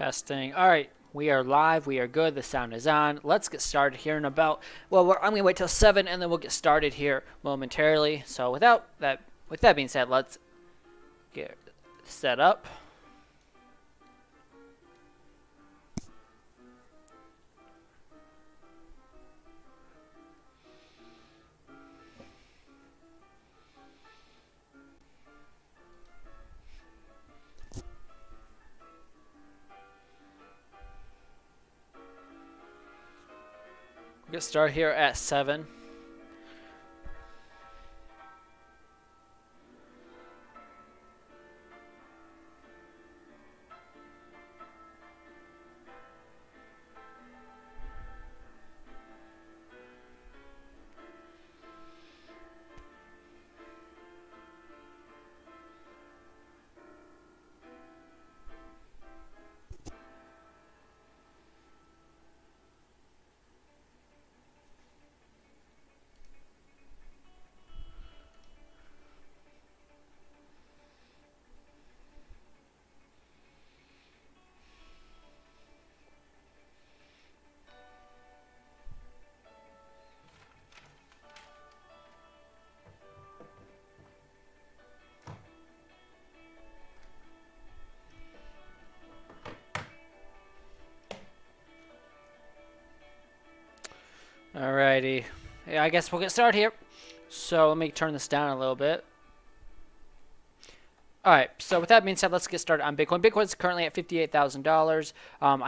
Testing. All right, we are live. We are good. The sound is on. Let's get started here in about. Well, I'm gonna wait till 7, and then we'll get started here momentarily. So with that being said, let's get set up. Get started here at 7. Alrighty. Yeah, I guess we'll get started here. So let me turn this down a little bit. Alright, so with that being said, let's get started on Bitcoin. Bitcoin's currently at $58,000.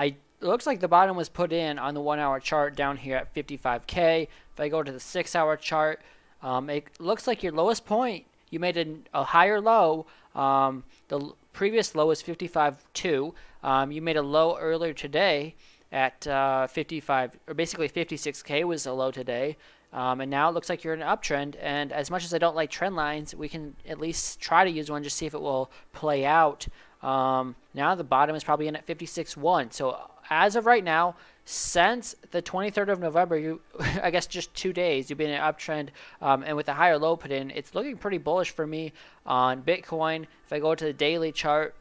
It looks like the bottom was put in on the 1-hour chart down here at 55K. If I go to the 6-hour chart, it looks like your lowest point, you made a higher low. The previous low was 55.2. You made a low earlier today at 55, or basically 56K was a low today. And now it looks like you're in an uptrend. And as much as I don't like trend lines, we can at least try to use one, just see if it will play out. Now the bottom is probably in at 56.1. So as of right now, since the 23rd of November, I guess just 2 days, you've been in an uptrend. And with a higher low put in, it's looking pretty bullish for me on Bitcoin. If I go to the daily chart,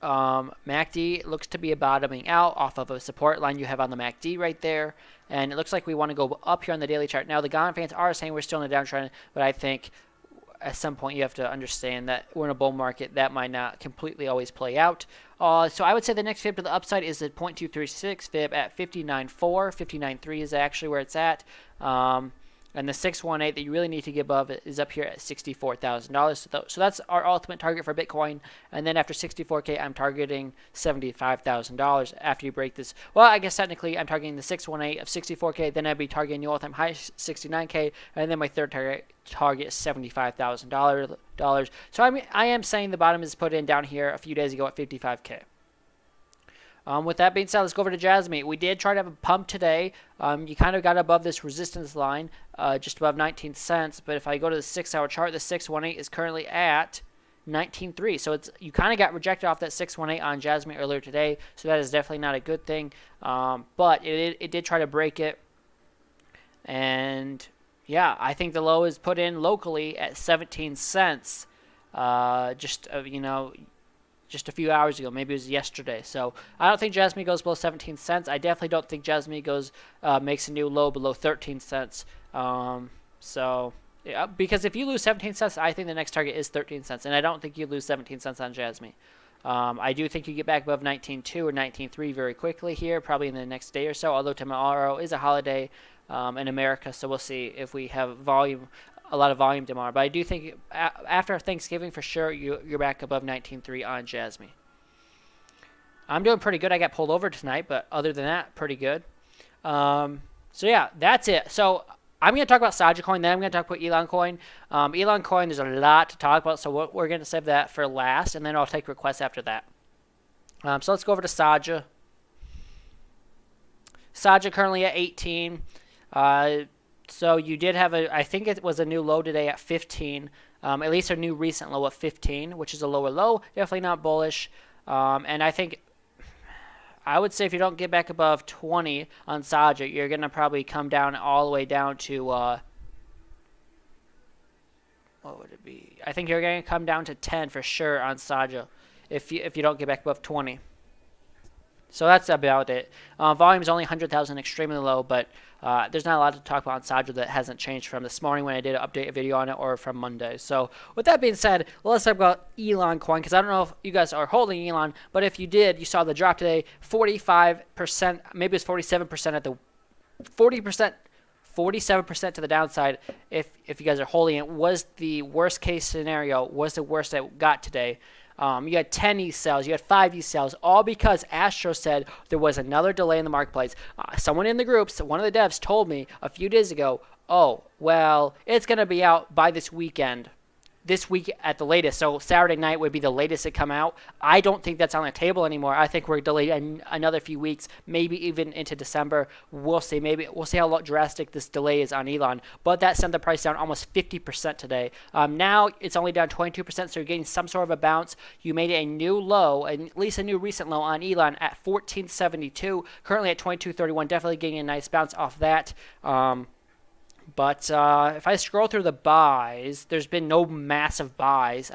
MACD looks to be bottoming out off of a support line you have on the MACD right there, and it looks like we want to go up here on the daily chart. Now the Gone fans are saying we're still in a downtrend, but I think at some point you have to understand that we're in a bull market. That might not completely always play out. So I would say the next fib to the upside is the 0.236 fib at 59.4. 59.3 is actually where it's at. And the 618 that you really need to get above is up here at $64,000. So that's our ultimate target for Bitcoin. And then after 64K, I'm targeting $75,000 after you break this. Well, I guess technically I'm targeting the 618 of 64K. Then I'd be targeting the all-time high 69K. And then my third target is $75,000. So I am saying the bottom is put in down here a few days ago at 55K. With that being said, let's go over to Jasmine. We did try to have a pump today. You kind of got above this resistance line, just above 19 cents. But if I go to the 6-hour chart, the 618 is currently at 19.3. So you kind of got rejected off that 618 on Jasmine earlier today. So that is definitely not a good thing. But it did try to break it. And yeah, I think the low is put in locally at 17 cents. Just a few hours ago. Maybe it was yesterday. So I don't think Jasmine goes below 17 cents. I definitely don't think Jasmine makes a new low below 13 cents. Yeah, because if you lose 17 cents, I think the next target is 13 cents. And I don't think you lose 17 cents on Jasmine. I do think you get back above 19.2 or 19.3 very quickly here, probably in the next day or so, although tomorrow is a holiday in America. So we'll see if we have a lot of volume tomorrow. But I do think after Thanksgiving, for sure, you're back above 19.3 on Jasmine. I'm doing pretty good. I got pulled over tonight, but other than that, pretty good. So yeah, that's it. So I'm going to talk about SAJA coin, then I'm going to talk about ElonCoin. ElonCoin, there's a lot to talk about, so we're going to save that for last, and then I'll take requests after that. So let's go over to SAJA. SAJA currently at 18. So you did have I think it was a new low today at 15, at least a new recent low of 15, which is a lower low, definitely not bullish. And I would say if you don't get back above 20 on SAJA, you're going to probably come down all the way down to, what would it be? I think you're going to come down to 10 for sure on SAJA if you don't get back above 20. So that's about it. Volume is only 100,000, extremely low, but there's not a lot to talk about on SAJA that hasn't changed from this morning when I did update a video on it or from Monday. So with that being said, let's talk about ElonCoin, because I don't know if you guys are holding Elon, but if you did, you saw the drop today, 45%, maybe it's 47% at the 40%. 47% to the downside if you guys are holding it was the worst case scenario, was the worst it got today. You had 10 ETH sales, you had 5 ETH sales, all because Astro said there was another delay in the marketplace. Someone in the groups, one of the devs told me a few days ago, oh, well, it's going to be out by this weekend. This week at the latest, so Saturday night would be the latest it come out. I don't think that's on the table anymore. I think we're delayed another few weeks, maybe even into December. We'll see. Maybe we'll see how drastic this delay is on Elon. But that sent the price down almost 50% today. Now it's only down 22%, so you're getting some sort of a bounce. You made a new low, at least a new recent low on Elon at 1472. Currently at 2231. Definitely getting a nice bounce off that. But if I scroll through the buys, there's been no massive buys.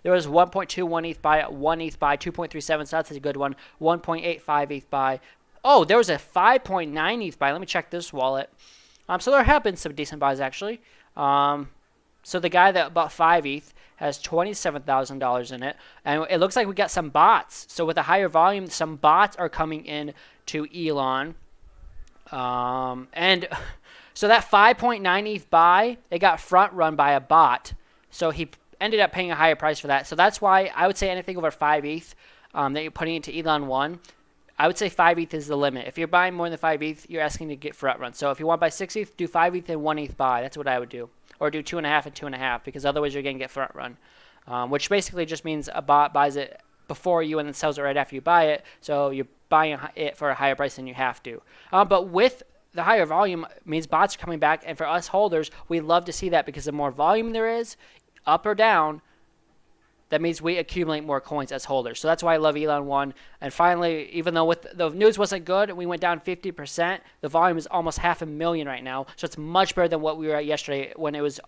There was 1.21 ETH buy, 1 ETH buy, 2.37, so that's a good one. 1.85 ETH buy. Oh, there was a 5.9 ETH buy. Let me check this wallet. So there have been some decent buys, actually. So the guy that bought 5 ETH has $27,000 in it. And it looks like we got some bots. So with a higher volume, some bots are coming in to Elon. So that 5.9 ETH buy, it got front run by a bot. So he ended up paying a higher price for that. So that's why I would say anything over 5 ETH that you're putting into ElonOne, I would say 5 ETH is the limit. If you're buying more than 5 ETH, you're asking to get front run. So if you want to buy 6 ETH, do 5 ETH and 1 ETH buy. That's what I would do. Or do 2.5 and 2.5, because otherwise you're going to get front run. Which basically just means a bot buys it before you and then sells it right after you buy it. So you're buying it for a higher price than you have to. But with the higher volume means bots are coming back, and for us holders, we love to see that, because the more volume there is, up or down, that means we accumulate more coins as holders. So that's why I love ElonOne. And finally, even though the news wasn't good, we went down 50%, the volume is almost 500,000 right now. So it's much better than what we were at yesterday, when it was,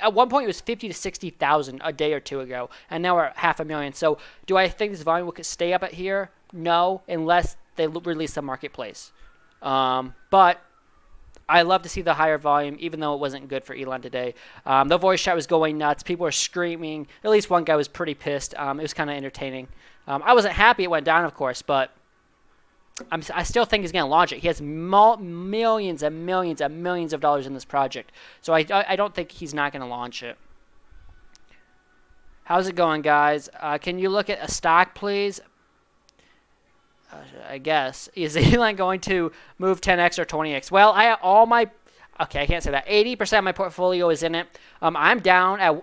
at one point it was 50 to 60,000 a day or two ago, and now we're at 500,000. So do I think this volume will stay up at here? No, unless they release the marketplace. But I love to see the higher volume, even though it wasn't good for Elon today. The voice chat was going nuts. People were screaming. At least one guy was pretty pissed. It was kind of entertaining. I wasn't happy it went down, of course, but I still think he's going to launch it. He has millions and millions and millions of dollars in this project. So I don't think he's not going to launch it. How's it going, guys? Can you look at a stock, please? I guess. Is Elon going to move 10x or 20x? Well, okay, I can't say that. 80% of my portfolio is in it. I'm down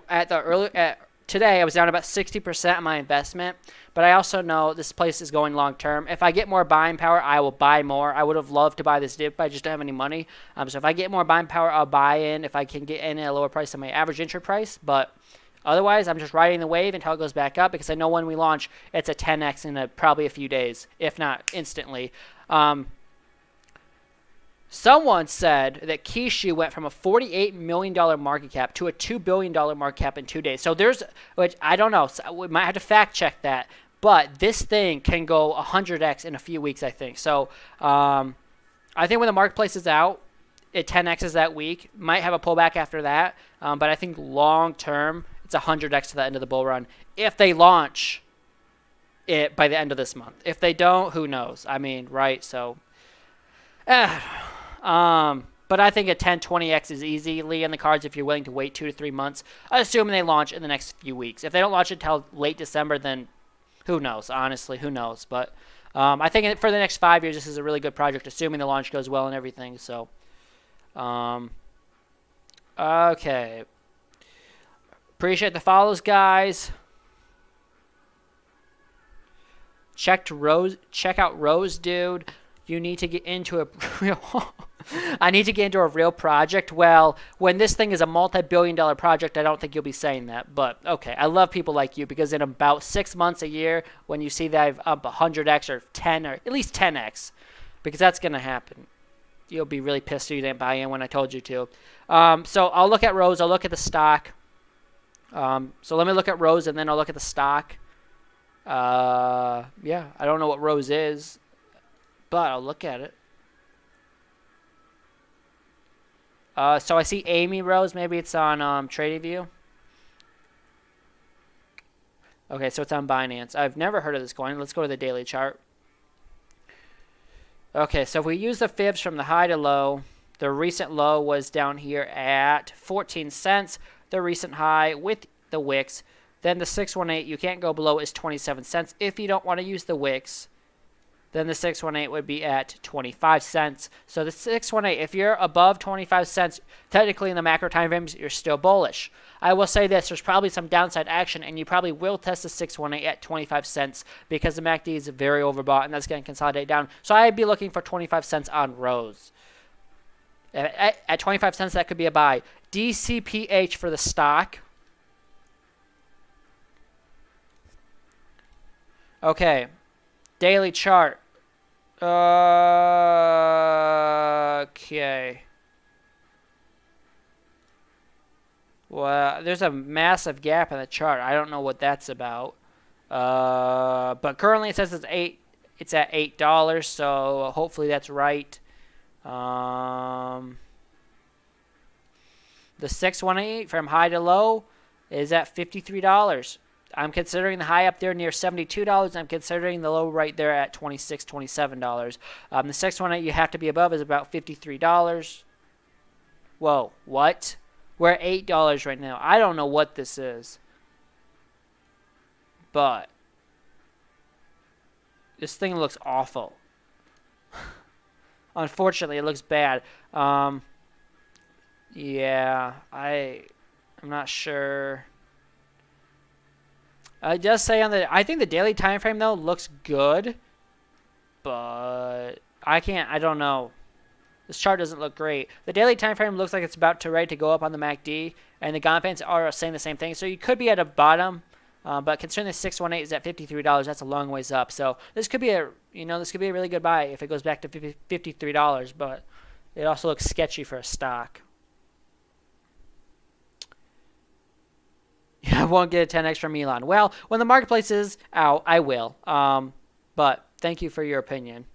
today. I was down about 60% of my investment, but I also know this place is going long term. If I get more buying power, I will buy more. I would have loved to buy this dip, but I just don't have any money. So if I get more buying power, I'll buy in. If I can get in at a lower price than my average entry price, but otherwise, I'm just riding the wave until it goes back up, because I know when we launch, it's a 10x in probably a few days, if not instantly. Someone said that Kishu went from a $48 million market cap to a $2 billion market cap in 2 days. So which I don't know, so we might have to fact check that, but this thing can go 100x in a few weeks, I think. So I think when the marketplace is out, it 10x's that week. Might have a pullback after that, but I think long term, it's 100x to the end of the bull run if they launch it by the end of this month. If they don't, who knows? I mean, right? So, but I think a 10, 20x is easily in the cards if you're willing to wait 2 to 3 months, assuming they launch in the next few weeks. If they don't launch it until late December, then who knows? Honestly, who knows? But I think for the next 5 years, this is a really good project, assuming the launch goes well and everything. So, okay. Appreciate the follows, guys. Check out Rose, dude. You need to get into a real. I need to get into a real project. Well, when this thing is a multi-billion-dollar project, I don't think you'll be saying that. But okay, I love people like you, because in about 6 months, a year, when you see that I've up 100x or 10 or at least 10x, because that's gonna happen. You'll be really pissed if you didn't buy in when I told you to. So I'll look at Rose. I'll look at the stock. So let me look at Rose, and then I'll look at the stock. Yeah, I don't know what Rose is. but I'll look at it. So I see Amy Rose. Maybe it's on TradingView. Okay, so it's on Binance. I've never heard of this coin. Let's go to the daily chart. Okay, so if we use the fibs from the high to low, the recent low was down here at 14 cents. The recent high with the wicks. Then the 618, you can't go below, is 27 cents. If you don't want to use the wicks, then the 618 would be at 25 cents. So the 618, if you're above 25 cents, technically in the macro time frames, you're still bullish. I will say this, there's probably some downside action, and you probably will test the 618 at 25 cents because the MACD is very overbought, and that's going to consolidate down. So I'd be looking for 25 cents on Rose. At 25 cents, that could be a buy. DCPH for the stock. Okay. Daily chart. Okay. Well, there's a massive gap in the chart. I don't know what that's about. But currently it says it's at $8, so hopefully that's right. The 618 from high to low is at $53. I'm considering the high up there near $72. I'm considering the low right there at $26, $27. The 618 you have to be above is about $53. Whoa, what? We're at $8 right now. I don't know what this is. But this thing looks awful. Unfortunately, it looks bad. Yeah, I'm not sure. It does say I think the daily time frame though looks good, but I don't know. This chart doesn't look great. The daily time frame looks like it's about to ready to go up on the MACD, and the Gann fans are saying the same thing. So you could be at a bottom, but considering the 618 is at $53, that's a long ways up. So this could be a really good buy if it goes back to $53, but it also looks sketchy for a stock. I won't get a 10x from Elon. Well, when the marketplace is out, I will. But thank you for your opinion.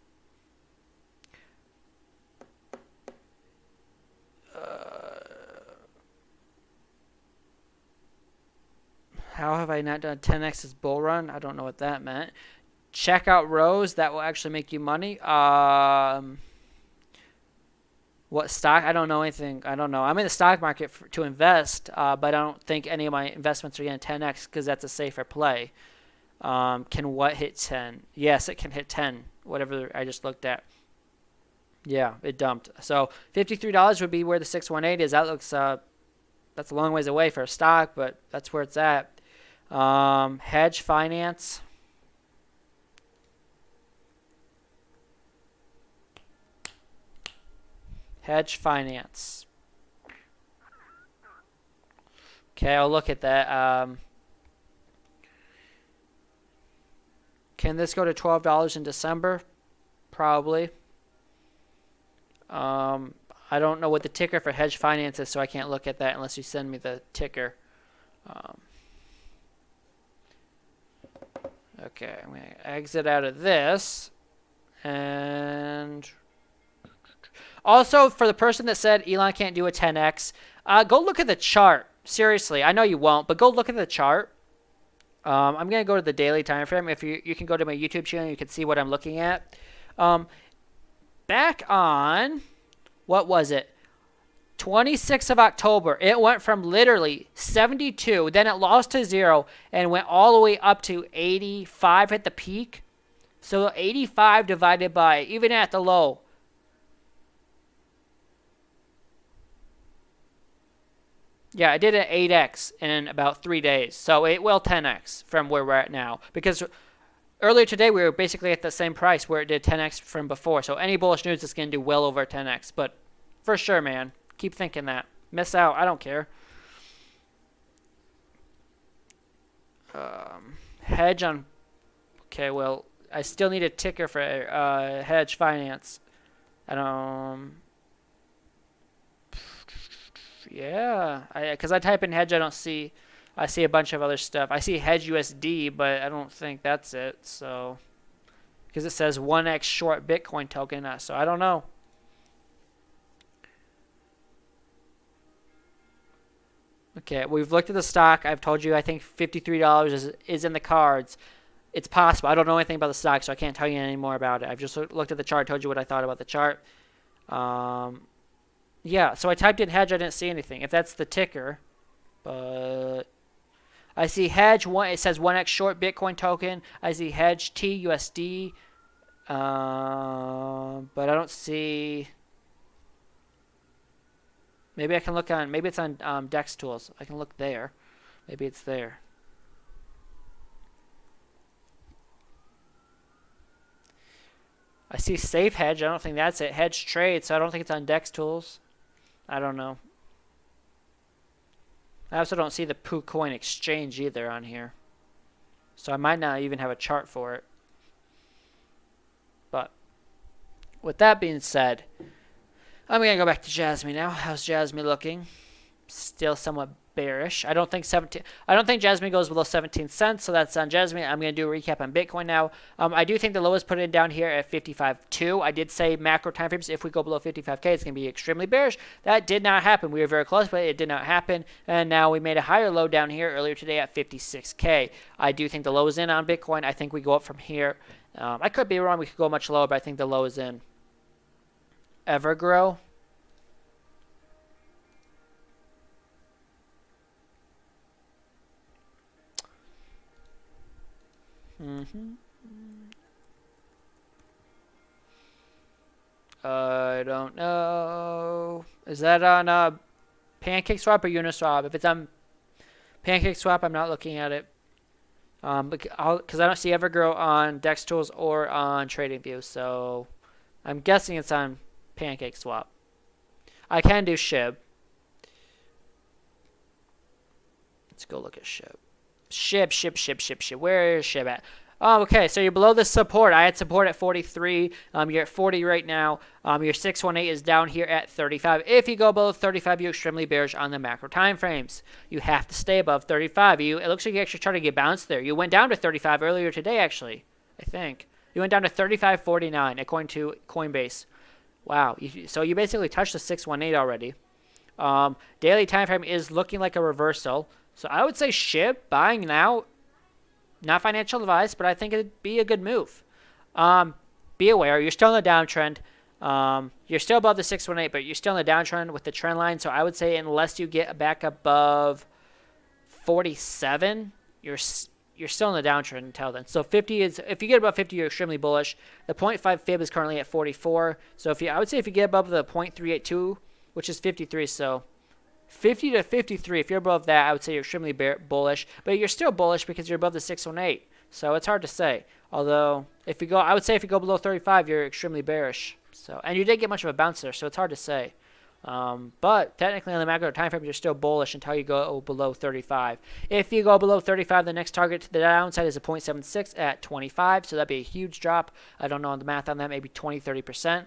How have I not done 10x's bull run? I don't know what that meant. Check out Rose. That will actually make you money. What stock? I don't know anything. I don't know. I'm in the stock market to invest, but I don't think any of my investments are getting 10x because that's a safer play. Can what hit 10? Yes, it can hit 10. Whatever I just looked at. Yeah, it dumped. So $53 would be where the 618 is. That looks that's a long ways away for a stock, but that's where it's at. Hedge finance. Hedge finance. Okay, I'll look at that. Can this go to $12 in December? Probably. I don't know what the ticker for hedge finance is, so I can't look at that unless you send me the ticker. Okay, I'm going to exit out of this. And also, for the person that said Elon can't do a 10x, go look at the chart. Seriously, I know you won't, but go look at the chart. I'm going to go to the daily time frame. If you can go to my YouTube channel, you can see what I'm looking at. Back on, what was it? 26th of October, it went from literally 72, then it lost to 0, and went all the way up to 85 at the peak. So 85 divided by, even at the low, yeah, I did an 8x in about 3 days. So it will 10x from where we're at now. Because earlier today, we were basically at the same price where it did 10x from before. So any bullish news is going to do well over 10x. But for sure, man, keep thinking that. Miss out. I don't care. Hedge on. Okay, well, I still need a ticker for hedge finance. Yeah, because I type in hedge, I see a bunch of other stuff. I see hedge USD, but I don't think that's it. So because it says 1x short Bitcoin token. So I don't know. Okay, we've looked at the stock. I've told you I think $53 is in the cards. It's possible. I don't know anything about the stock, so I can't tell you any more about it. I've just looked at the chart, told you what I thought about the chart. Yeah, so I typed in hedge. I didn't see anything. If that's the ticker, but I see hedge one. It says 1x short Bitcoin token. I see hedge TUSD, but I don't see. Maybe I can look on. Maybe it's on Dex Tools. I can look there. Maybe it's there. I see safe hedge. I don't think that's it. Hedge trade. So I don't think it's on Dex Tools. I don't know. I also don't see the PooCoin exchange either on here. So I might not even have a chart for it. But with that being said, I'm going to go back to Jasmine now. How's Jasmine looking? Still somewhat bearish. I don't think Jasmine goes below 17 cents, so that's on Jasmine. I'm going to do a recap on Bitcoin now. I do think the lowest put in down here at 55.2. I did say macro time frames, if we go below 55K, it's going to be extremely bearish. That did not happen. We were very close, but it did not happen. And now we made a higher low down here earlier today at 56K. I do think the low is in on Bitcoin. I think we go up from here. I could be wrong. We could go much lower, but I think the low is in. Evergrow. I don't know. Is that on PancakeSwap or Uniswap? If it's on PancakeSwap, I'm not looking at it. Because I don't see Evergrow on Dex Tools or on TradingView, so I'm guessing it's on PancakeSwap. I can do SHIB. Let's go look at SHIB. SHIB. Where is SHIB at? Oh, okay, so you're below the support. I had support at 43. You're at 40 right now. Your 618 is down here at 35. If you go below 35, you're extremely bearish on the macro time frames. You have to stay above 35. It looks like you actually tried to get bounced there. You went down to 35 earlier today, actually, I think. You went down to 35.49 according to Coinbase. Wow. So you basically touched the 618 already. Daily time frame is looking like a reversal. So I would say SHIB, buying now. Not financial advice, but I think it'd be a good move. Be aware, you're still in the downtrend. You're still above the 618, but you're still in the downtrend with the trend line. So I would say unless you get back above 47, you're still in the downtrend until then. So 50 is, if you get above 50, you're extremely bullish. The 0.5 fib is currently at 44. So I would say if you get above the 0.382, which is 53, so 50 to 53, if you're above that, I would say you're extremely bullish. But you're still bullish because you're above the 618. So it's hard to say. Although, I would say if you go below 35, you're extremely bearish. So, and you didn't get much of a bounce there, so it's hard to say. But technically on the macro time frame, you're still bullish until you go below 35. If you go below 35, the next target to the downside is a 0.76 at 25. So that'd be a huge drop. I don't know the math on that, maybe 20, 30%.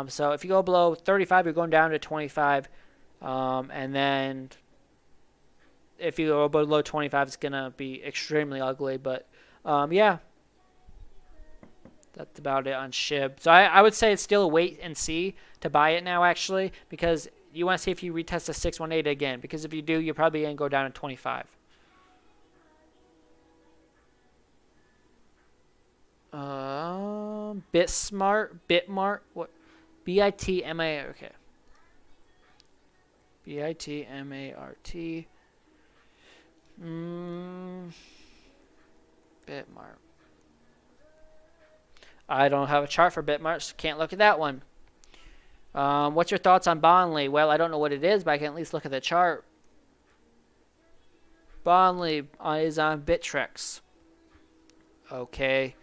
So if you go below 35, you're going down to 25. And then if you go below 25, it's going to be extremely ugly. But, yeah, that's about it on SHIB. So I would say it's still a wait and see to buy it now, actually, because you want to see if you retest the 618 again. Because if you do, you're probably going to go down to 25. Bitmart, what? BITMA, okay. BITMART. Bitmart. I don't have a chart for Bitmart, so can't look at that one. What's your thoughts on Bondly? Well, I don't know what it is, but I can at least look at the chart. Bondly is on Bittrex. Okay.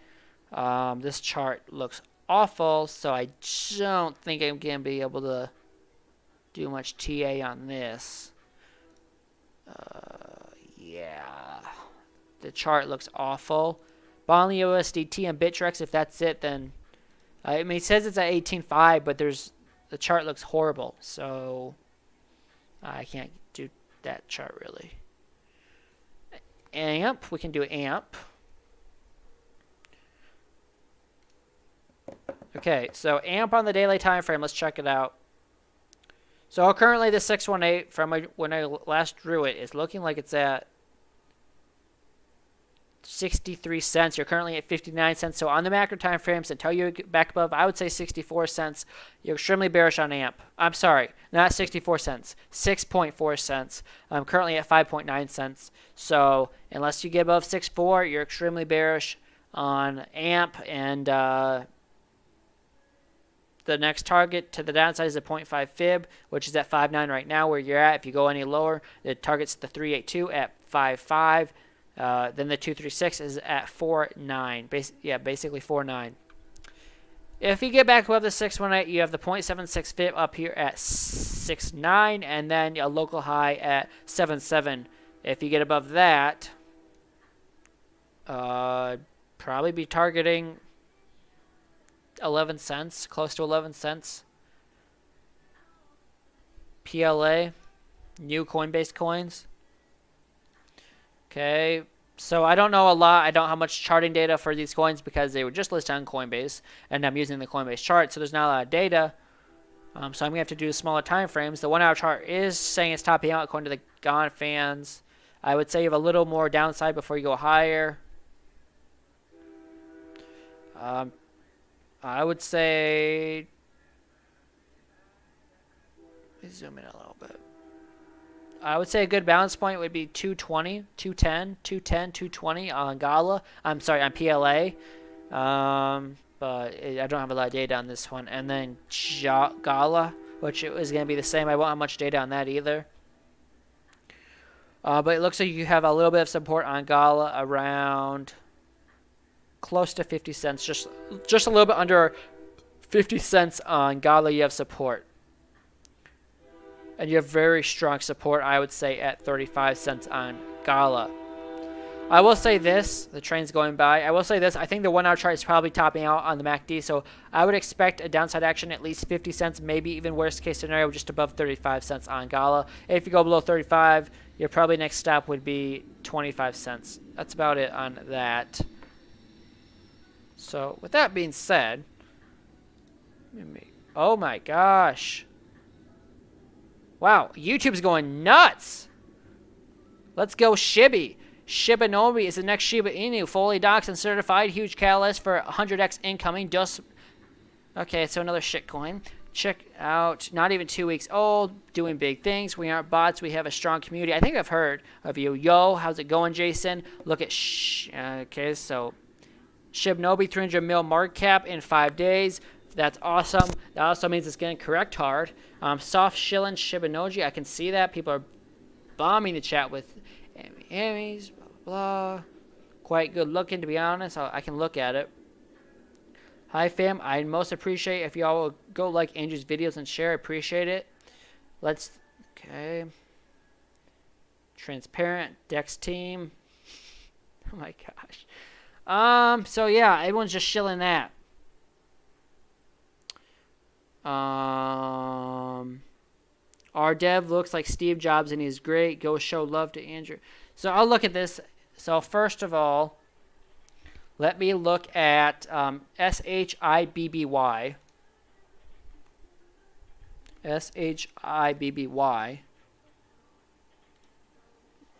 This chart looks awful, so I don't think I'm going to be able to do much TA on this. Yeah. The chart looks awful. Bondly USDT and Bittrex, if that's it, then I mean, it says it's at 18.5, but the chart looks horrible, so I can't do that chart really. AMP, we can do AMP. Okay, so AMP on the daily time frame. Let's check it out. So currently the 618 from when I last drew it is looking like it's at 63 cents. You're currently at 59 cents. So on the macro time frames, until you get back above, I would say 64 cents. You're extremely bearish on AMP. I'm sorry, not 64 cents, 6.4 cents. I'm currently at 5.9 cents. So unless you get above 6.4, you're extremely bearish on AMP. And the next target to the downside is a 0.5 fib, which is at 5.9 right now where you're at. If you go any lower, the target's the 382 at 5.5. Then the 236 is at 4.9. Basically 4.9. If you get back above the 618, you have the 0.76 fib up here at 6.9, and then a local high at 7.7. If you get above that, probably be targeting 11 cents, close to 11 cents. PLA, new Coinbase coins. Okay, so I don't know a lot. I don't have much charting data for these coins because they were just listed on Coinbase, and I'm using the Coinbase chart, so there's not a lot of data. So I'm going to have to do smaller time frames. The 1 hour chart is saying it's topping out according to the GON fans. I would say you have a little more downside before you go higher. I would say, let me zoom in a little bit. I would say a good balance point would be 220, 210, 210, 220 on Gala. I'm sorry, on PLA. But I don't have a lot of data on this one. And then Gala, which is going to be the same. I won't have much data on that either. But it looks like you have a little bit of support on Gala around close to 50 cents. Just a little bit under 50 cents on Gala you have support. And you have very strong support, I would say, at 35 cents on Gala. I will say this, the train's going by. I will say this, I think the 1 hour chart is probably topping out on the MACD, so I would expect a downside action at least 50 cents, maybe even worst case scenario, just above 35 cents on Gala. If you go below 35, your probably next stop would be 25 cents. That's about it on that. So with that being said, oh my gosh. Wow, YouTube's going nuts. Let's go Shibi. Shiba Inu is the next Shiba Inu, fully doxed and certified, huge catalyst for 100x incoming. Okay, so another shitcoin. Check out, not even 2 weeks old, doing big things. We aren't bots, we have a strong community. I think I've heard of you. Yo, how's it going, Jason? Look at, okay, so Shibnobi, 300 mil market cap in 5 days. That's awesome. That also means it's getting correct hard. Soft shilling Shibanoji, I can see that. People are bombing the chat with Emmys, blah, blah, blah. Quite good looking, to be honest. I can look at it. Hi, fam. I most appreciate if y'all will go like Andrew's videos and share. I appreciate it. Okay. Transparent, Dex team. Oh my gosh. So yeah, everyone's just shilling that. Our dev looks like Steve Jobs and he's great. Go show love to Andrew. So I'll look at this. So first of all, let me look at SHIBBY. SHIBBY.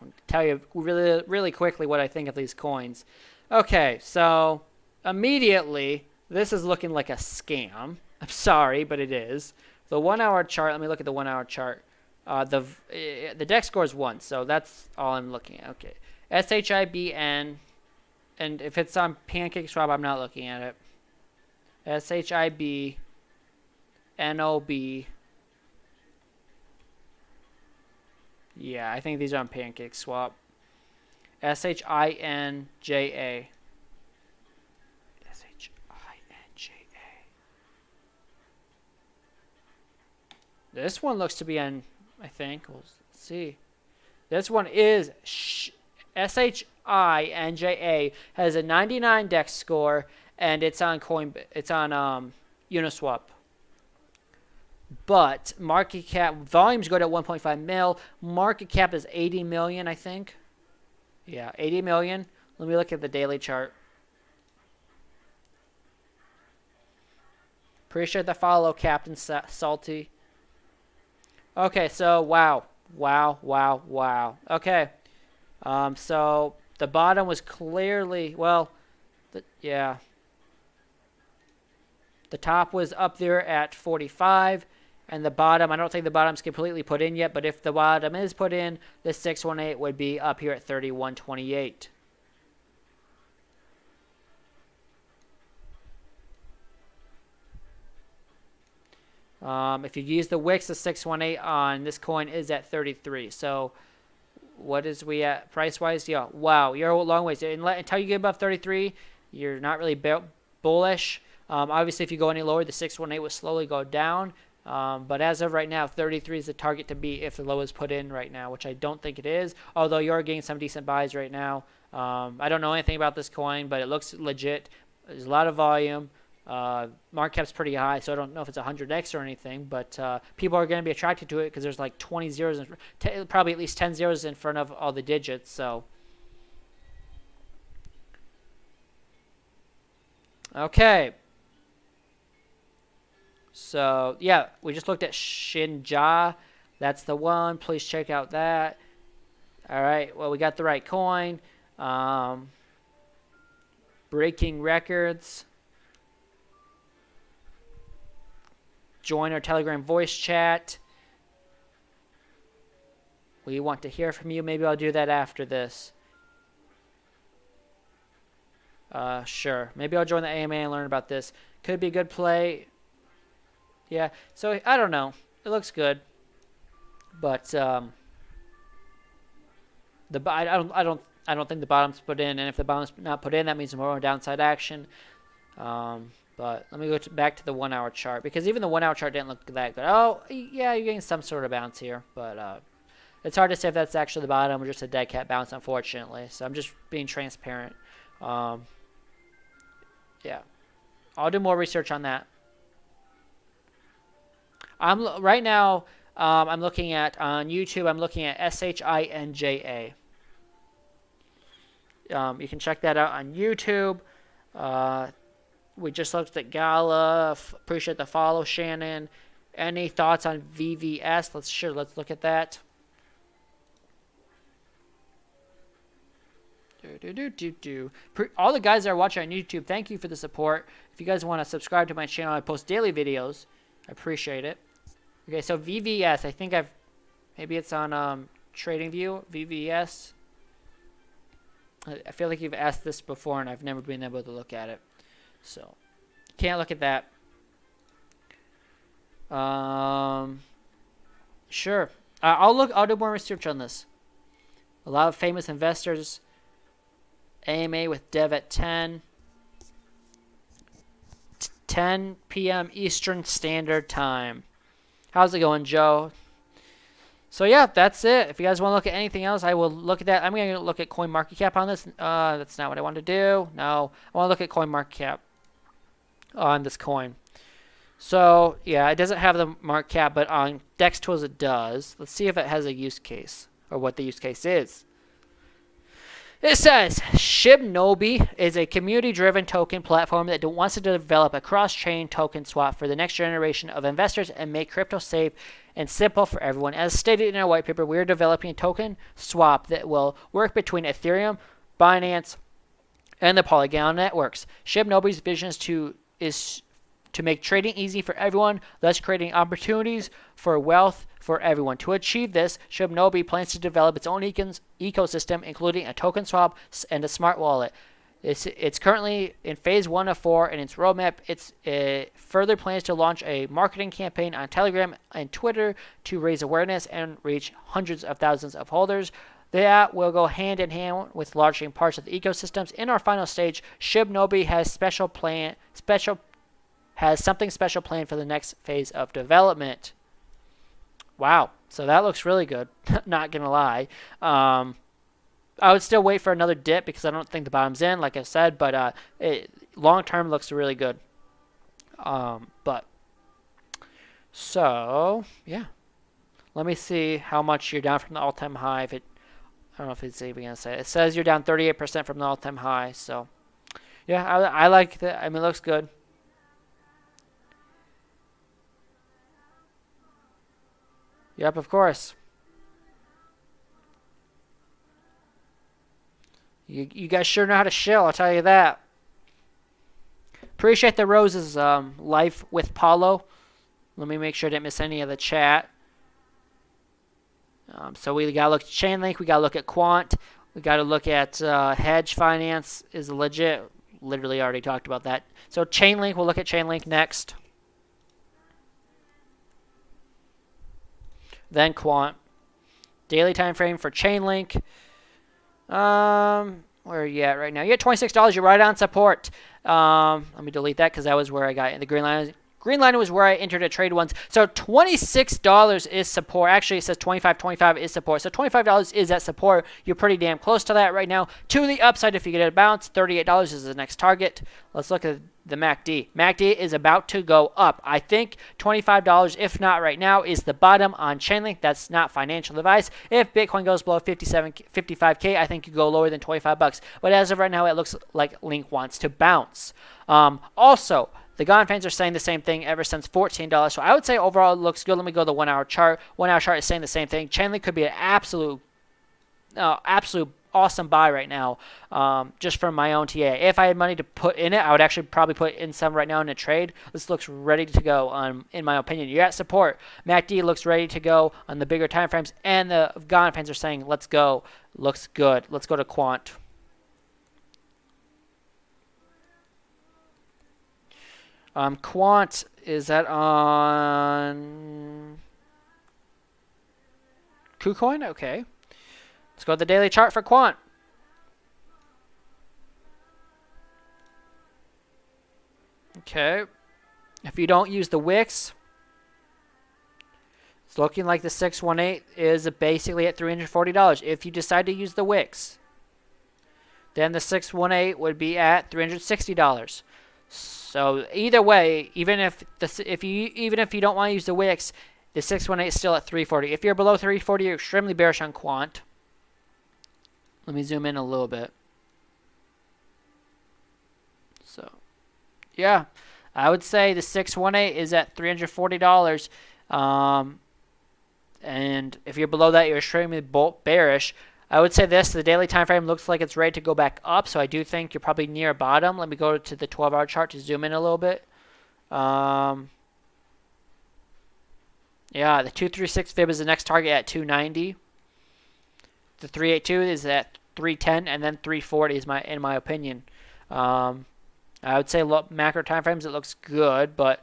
I'll tell you really quickly what I think of these coins. Okay, so immediately this is looking like a scam. I'm sorry, but it is. The 1 hour chart, let me look at the 1 hour chart. The DEX score is 1, so that's all I'm looking at. Okay. SHIBN, and if it's on PancakeSwap, I'm not looking at it. SHIBNOB. Yeah, I think these are on PancakeSwap. SHINJA. This one looks to be on, I think. We'll see. This one is SHINJA, has a 99 DEX score, and it's on Uniswap. But market cap, volumes go to 1.5 mil. Market cap is 80 million, I think. Yeah, 80 million. Let me look at the daily chart. Appreciate the follow, Captain Salty. Okay, so wow. Okay, so the bottom was clearly, well, yeah. The top was up there at 45, and the bottom, I don't think the bottom's completely put in yet, but if the bottom is put in, the 618 would be up here at 31.28. If you use the wicks, the 618 on this coin is at 33. So what is we at price-wise? Yeah, wow, you're a long ways. Until you get above 33, you're not really bullish. Obviously, if you go any lower, the 618 will slowly go down. But as of right now, 33 is the target to beat if the low is put in right now, which I don't think it is, although you're getting some decent buys right now. I don't know anything about this coin, but it looks legit. There's a lot of volume. Market cap's pretty high, so I don't know if it's 100x or anything, but people are going to be attracted to it because there's like 20 zeros, probably at least 10 zeros in front of all the digits. So, okay. So, yeah, we just looked at SAJA. That's the one. Please check out that. All right, well, we got the right coin. Breaking records. Join our Telegram voice chat. We want to hear from you. Maybe I'll do that after this. Sure. Maybe I'll join the AMA and learn about this. Could be a good play. Yeah. So I don't know. It looks good, but I don't think the bottom's put in. And if the bottom's not put in, that means more downside action. But let me go back to the 1 hour chart, because even the 1 hour chart didn't look that good. Oh, yeah, you're getting some sort of bounce here, but it's hard to say if that's actually the bottom or just a dead cat bounce, unfortunately. So I'm just being transparent. Yeah, I'll do more research on that. Right now, I'm looking at on YouTube. I'm looking at SHINJA. You can check that out on YouTube. We just looked at Gala. Appreciate the follow, Shannon. Any thoughts on VVS? Let's look at that. All the guys that are watching on YouTube, thank you for the support. If you guys want to subscribe to my channel, I post daily videos. I appreciate it. Okay, so VVS, I think maybe it's on TradingView. VVS. I feel like you've asked this before, and I've never been able to look at it. So, can't look at that. Sure. I'll do more research on this. A lot of famous investors. AMA with Dev at 10 p.m. Eastern Standard Time. How's it going, Joe? So yeah, that's it. If you guys want to look at anything else, I will look at that. I'm going to look at CoinMarketCap on this. That's not what I want to do. No, I want to look at CoinMarketCap on this coin. So yeah, it doesn't have the market cap, but on Dex Tools it does. Let's see if it has a use case or what the use case is. It says Shibnobi is a community-driven token platform that wants to develop a cross-chain token swap for the next generation of investors and make crypto safe and simple for everyone. As stated in our white paper, we are developing a token swap that will work between Ethereum, Binance, and the Polygon networks. Shibnobi's vision is to make trading easy for everyone, thus creating opportunities for wealth for everyone. To achieve this, Shibnobi plans to develop its own ecosystem, including a token swap and a smart wallet. It's currently in phase 1 of 4 in its roadmap. It further plans to launch a marketing campaign on Telegram and Twitter to raise awareness and reach hundreds of thousands of holders. That will go hand in hand with launching parts of the ecosystems. In our final stage, Shibnobi has something special planned for the next phase of development. Wow, so that looks really good. Not gonna lie. I would still wait for another dip because I don't think the bottom's in, like I said, but long term looks really good. So yeah, let me see how much you're down from the all-time high. I don't know if it's even gonna say it. It says you're down 38% from the all-time high. So yeah, I like that. I mean, it looks good. Yep, of course. You guys sure know how to shill, I'll tell you that. Appreciate the roses, life with Paulo. Let me make sure I didn't miss any of the chat. So we got to look at Chainlink. We got to look at Quant. We got to look at Hedge Finance is legit. Literally already talked about that. So Chainlink, we'll look at Chainlink next. Then Quant. Daily time frame for Chainlink. Where are you at right now? You're at $26. You're right on support. Let me delete that because that was where I got in the green line. Green line was where I entered a trade once. So $26 is support. Actually, it says $25.25 is support. So $25 is at support. You're pretty damn close to that right now. To the upside, if you get a bounce, $38 is the next target. Let's look at the MACD. MACD is about to go up. I think $25, if not right now, is the bottom on Chainlink. That's not financial advice. If Bitcoin goes below 55K, I think you go lower than 25 bucks. But as of right now, it looks like Link wants to bounce. Also, the GON fans are saying the same thing ever since $14. So I would say overall it looks good. Let me go to the 1 hour chart. 1 hour chart is saying the same thing. Chainlink could be an absolute awesome buy right now, just from my own TA. If I had money to put in it, I would actually probably put in some right now in a trade. This looks ready to go, in my opinion. You're at support. MACD looks ready to go on the bigger time frames, and the GON fans are saying, let's go. Looks good. Let's go to Quant. Quant, is that on KuCoin? Okay. Let's go to the daily chart for Quant. Okay. If you don't use the wicks, it's looking like the 618 is basically at $340. If you decide to use the wicks, then the 618 would be at $360. So either way, even if you don't want to use the wicks, the 618 is still at 340. If you're below 340, you're extremely bearish on Quant. Let me zoom in a little bit. So, yeah, I would say the 618 is at $340. And if you're below that, you're extremely bearish. I would say this, the daily time frame looks like it's ready to go back up, so I do think you're probably near bottom. Let me go to the 12-hour chart to zoom in a little bit. Yeah, the 236 fib is the next target at 290. The 382 is at 310, and then 340 is in my opinion. I would say macro time frames, it looks good, but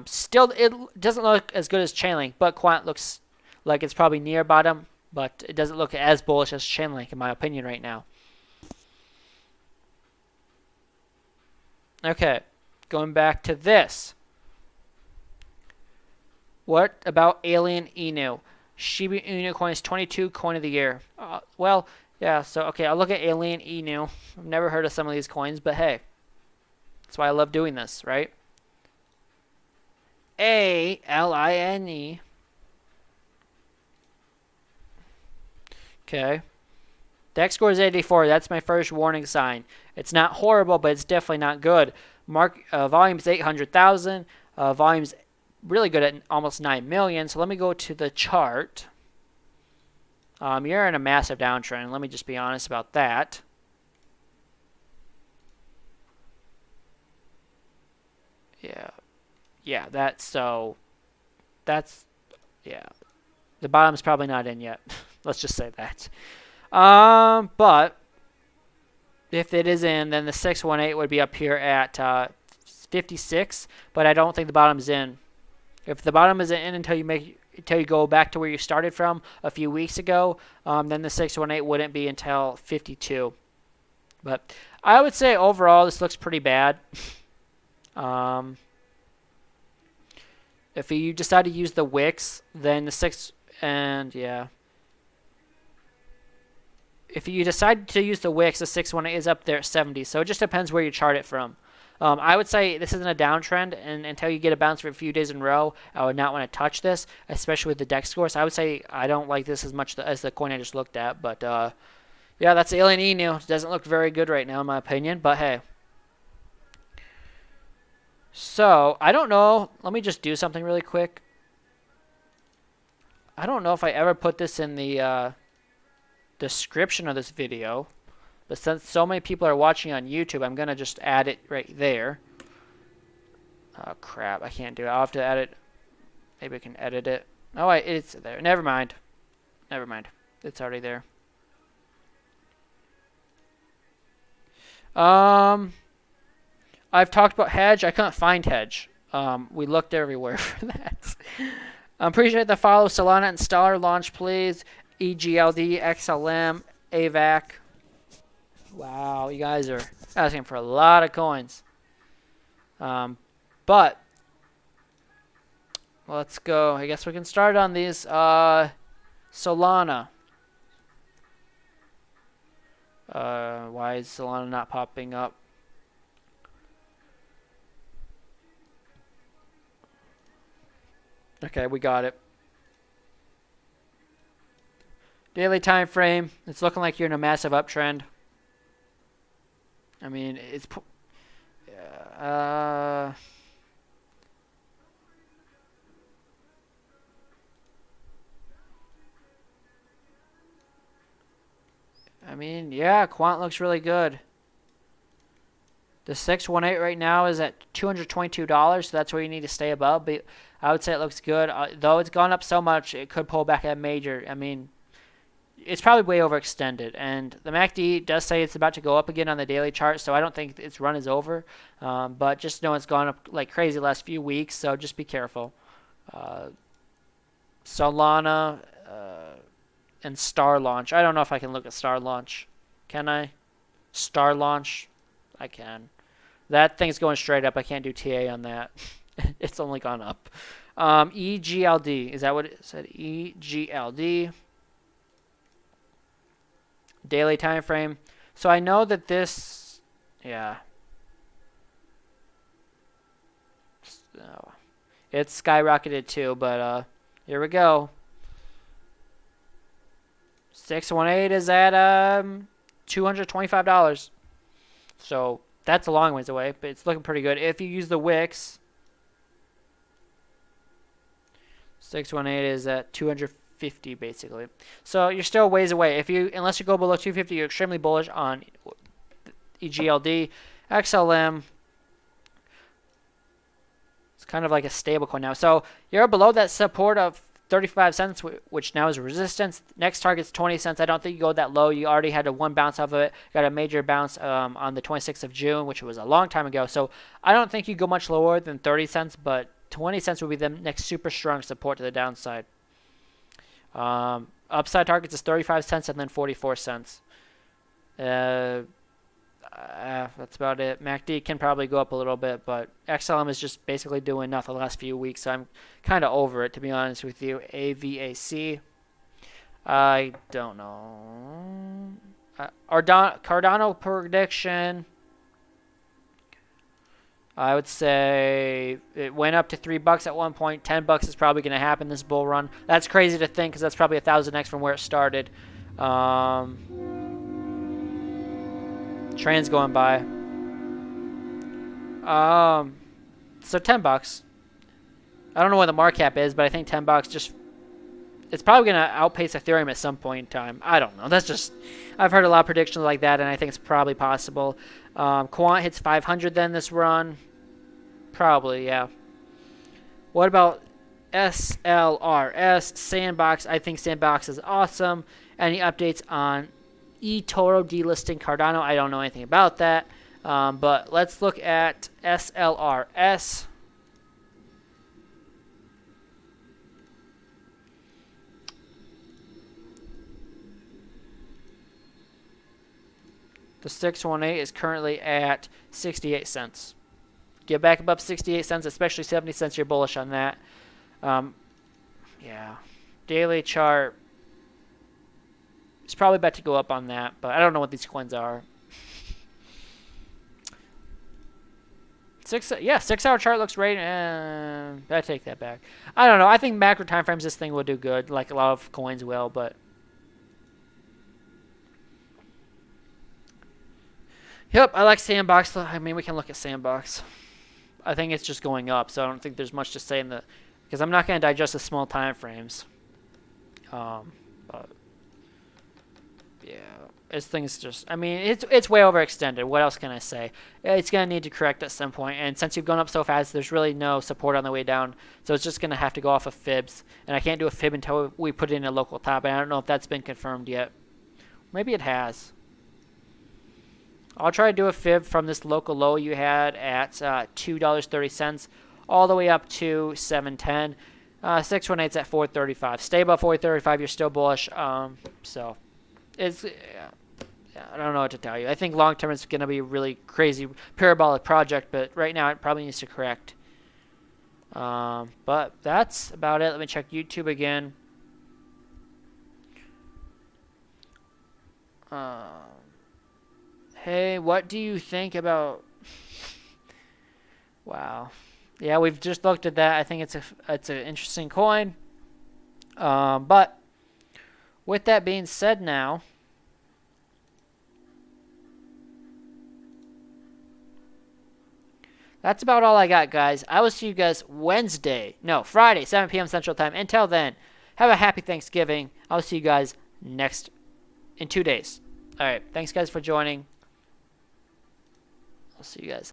still it doesn't look as good as Chainlink, but Quant looks like it's probably near bottom. But it doesn't look as bullish as Chainlink, in my opinion, right now. Okay, going back to this. What about Alien Inu? Shiba Inu coin is 22 coin of the year. Well, yeah, so, okay, I'll look at Alien Inu. I've never heard of some of these coins, but hey. That's why I love doing this, right? A-L-I-N-E. Okay. DEX score is 84. That's my first warning sign. It's not horrible, but it's definitely not good. Volume is 800,000. Volume's really good at almost 9 million. So let me go to the chart. You're in a massive downtrend. Let me just be honest about that. Yeah. Yeah, yeah. The bottom's probably not in yet. Let's just say that. But if it is in, then the 618 would be up here at 56. But I don't think the bottom's in. If the bottom isn't in until you go back to where you started from a few weeks ago, then the 618 wouldn't be until 52. But I would say overall this looks pretty bad. If you decide to use the wicks, then the 6 and yeah. If you decide to use the wicks, the 618 is up there at 70. So it just depends where you chart it from. I would say this isn't a downtrend, and until you get a bounce for a few days in a row, I would not want to touch this, especially with the DEX score. So I would say I don't like this as much as the coin I just looked at. But yeah, that's Alien Inu. It doesn't look very good right now, in my opinion. But hey. So I don't know. Let me just do something really quick. I don't know if I ever put this in the description of this video, but since so many people are watching on YouTube, I'm gonna just add it right there. Oh crap, I can't do it. I'll have to add it. Maybe I can edit it. Oh wait, it's there. Never mind. Never mind. It's already there. I've talked about hedge. I couldn't find hedge. We looked everywhere for that. Appreciate the follow. Solana and Stellar launch, please. EGLD, XLM, AVAC. Wow, you guys are asking for a lot of coins. But let's go. I guess we can start on these. Solana. Why is Solana not popping up? Okay, we got it. Daily time frame. It's looking like you're in a massive uptrend. I mean, it's I mean, yeah, Quant looks really good. The 618 right now is at $222, so that's where you need to stay above. But I would say it looks good. Though it's gone up so much, it could pull back at major. I mean, it's probably way overextended. And the MACD does say it's about to go up again on the daily chart, so I don't think its run is over. But just know it's gone up like crazy the last few weeks, so just be careful. Solana and Star Launch. I don't know if I can look at Star Launch. Can I? Star Launch? I can. That thing's going straight up. I can't do TA on that. It's only gone up. EGLD. Is that what it said? EGLD. Daily time frame. So I know that this, yeah. It's skyrocketed too, but here we go. 618 is at $225. So that's a long ways away, but it's looking pretty good. If you use the Wix, 618 is at 250 basically. So you're still ways away. Unless you go below 250, you're extremely bullish on EGLD, XLM. It's kind of like a stable coin now. So you're below that support of 35 cents, which now is resistance. Next target's 20 cents. I don't think you go that low. You already had a one bounce off of it. Got a major bounce on the 26th of June, which was a long time ago. So I don't think you go much lower than 30 cents, but 20 cents would be the next super strong support to the downside. Upside targets is 35 cents and then 44 cents. That's about it. MACD can probably go up a little bit, but XLM is just basically doing nothing the last few weeks, so I'm kind of over it, to be honest with you. AVAC. I don't know. Cardano prediction. I would say it went up to $3 at one point. $10 is probably going to happen this bull run. That's crazy to think because that's probably 1,000x from where it started. Trains going by. So $10. I don't know what the market cap is, but I think $10 just, it's probably going to outpace Ethereum at some point in time. I don't know. That's just, I've heard a lot of predictions like that, and I think it's probably possible. Quant hits 500 then this run. Probably, yeah. What about SLRS, Sandbox? I think Sandbox is awesome. Any updates on eToro delisting Cardano? I don't know anything about that. But let's look at SLRS. The 618 is currently at 68 cents. Get back above 68 cents, especially 70 cents. You're bullish on that. Yeah. Daily chart. It's probably about to go up on that, but I don't know what these coins are. 6-hour chart looks great. I take that back. I don't know. I think macro time frames this thing will do good, like a lot of coins will, but yep, I like Sandbox. I mean, we can look at Sandbox. I think it's just going up, so I don't think there's much to say in the, because I'm not going to digest the small time frames. But yeah, this thing's just, I mean, it's way overextended. What else can I say? It's going to need to correct at some point, and since you've gone up so fast, there's really no support on the way down, so it's just going to have to go off of fibs, and I can't do a fib until we put it in a local top, and I don't know if that's been confirmed yet. Maybe it has. I'll try to do a fib from this local low you had at $2.30 all the way up to $7.10. 618's at 435. Stay above 435, you're still bullish. So it's, I don't know what to tell you. I think long term it's going to be a really crazy parabolic project, but right now it probably needs to correct. But that's about it. Let me check YouTube again. Hey, what do you think about? Wow. Yeah, we've just looked at that. I think it's an interesting coin. But with that being said now, that's about all I got, guys. I will see you guys Friday, 7 p.m. Central Time. Until then, have a happy Thanksgiving. I'll see you guys in 2 days. All right. Thanks, guys, for joining. I'll see you guys